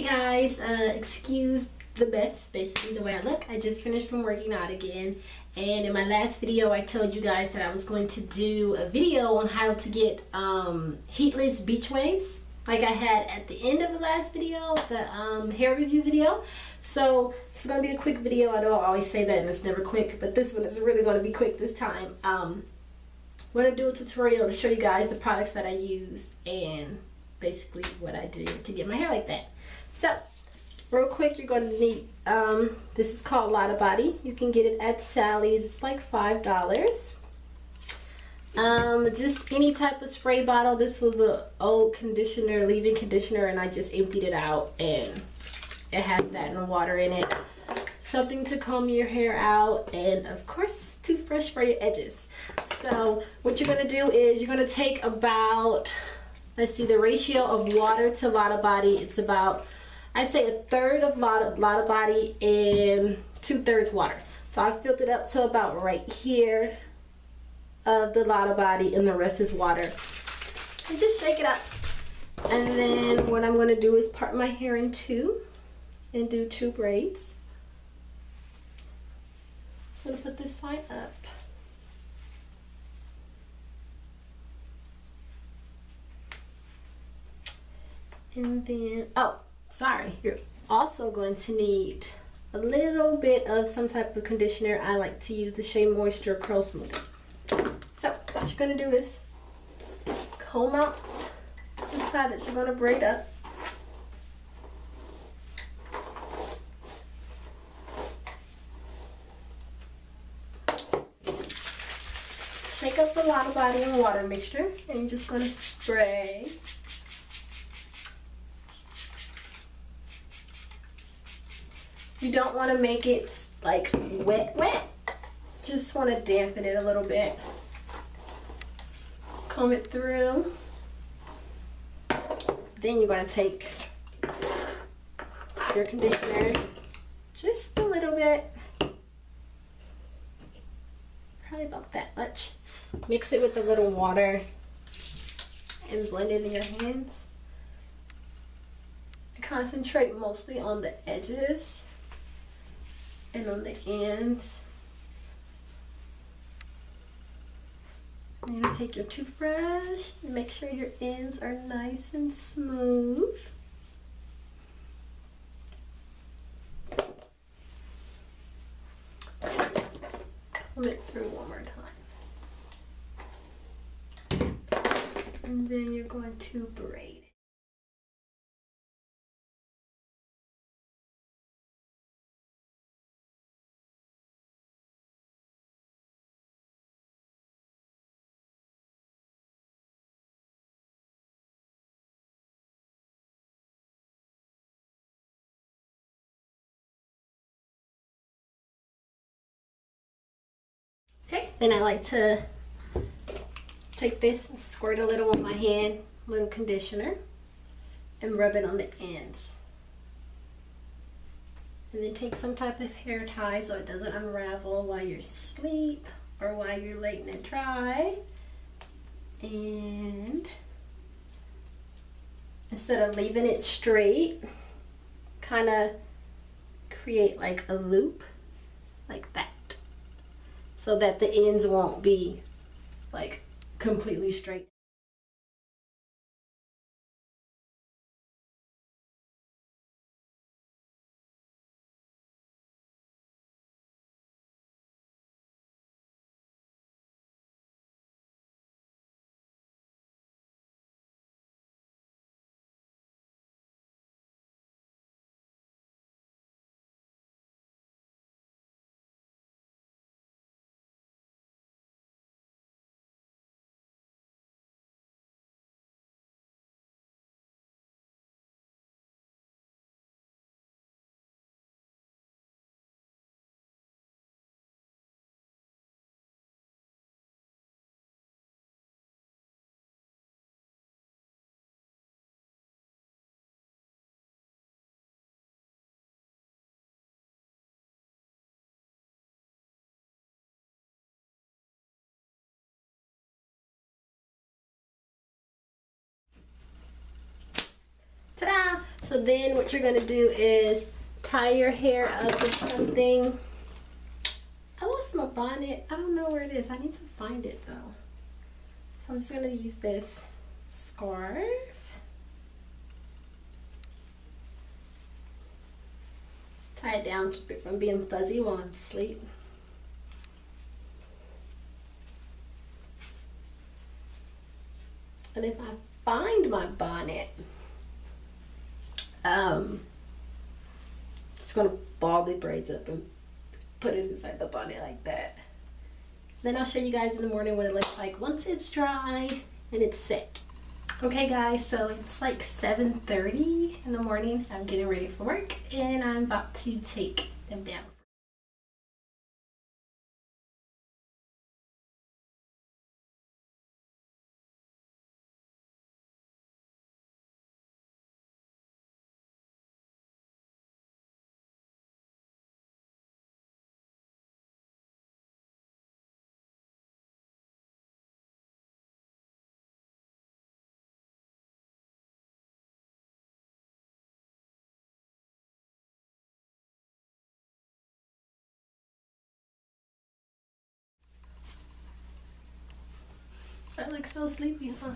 guys, excuse the mess, basically the way I look. I just finished from working out again, and in my last video I told you guys that I was going to do a video on how to get heatless beach waves like I had at the end of the last video, the hair review video. So this is going to be a quick video. I know I always say that and it's never quick, but this one is really going to be quick this time. I'm going to do a tutorial to show you guys the products that I use and basically what I do to get my hair like that. So real quick, you're going to need this is called LottaBody. You can get it at Sally's. It's like $5. Just any type of spray bottle. This was a old conditioner, leave-in conditioner, and I just emptied it out and it had that and water in it. Something to comb your hair out, and of course toothbrush for your edges. So what you're going to do is you're going to take about, let's see, the ratio of water to LottaBody, it's about, I say, a third of LottaBody and 2/3 water. So I filled it up to about right here of the LottaBody, and the rest is water. And just shake it up. And then what I'm going to do is part my hair in two and do 2 braids. So I'm going to put this side up. And then, oh, sorry, you're also going to need a little bit of some type of conditioner. I like to use the SheaMoisture Curl Smoother. So what you're going to do is comb out the side that you're going to braid up. Shake up the LottaBody and water mixture, and you're just going to spray. You don't want to make it like wet, just want to dampen it a little bit. Comb it through. Then you're going to take your conditioner, just a little bit, probably about that much. Mix it with a little water and blend it in your hands. Concentrate mostly on the edges and on the ends. You're going to take your toothbrush and make sure your ends are nice and smooth. Comb it through one more time. And then you're going to braid it. Okay, then I like to take this and squirt a little on my hand, little conditioner, and rub it on the ends. And then take some type of hair tie so it doesn't unravel while you're asleep or while you're letting it dry. And instead of leaving it straight, kind of create like a loop like that, so that the ends won't be like completely straight. So then what you're gonna do is tie your hair up with something. I lost my bonnet. I don't know where it is. I need to find it though. So I'm just gonna use this scarf. Tie it down, keep it from being fuzzy while I'm asleep. And if I find my bonnet, just gonna ball the braids up and put it inside the bonnet like that. Then I'll show you guys in the morning what it looks like once it's dry and it's set. Okay guys, so it's like 7:30 in the morning. I'm getting ready for work and I'm about to take them down. I look so sleepy, huh?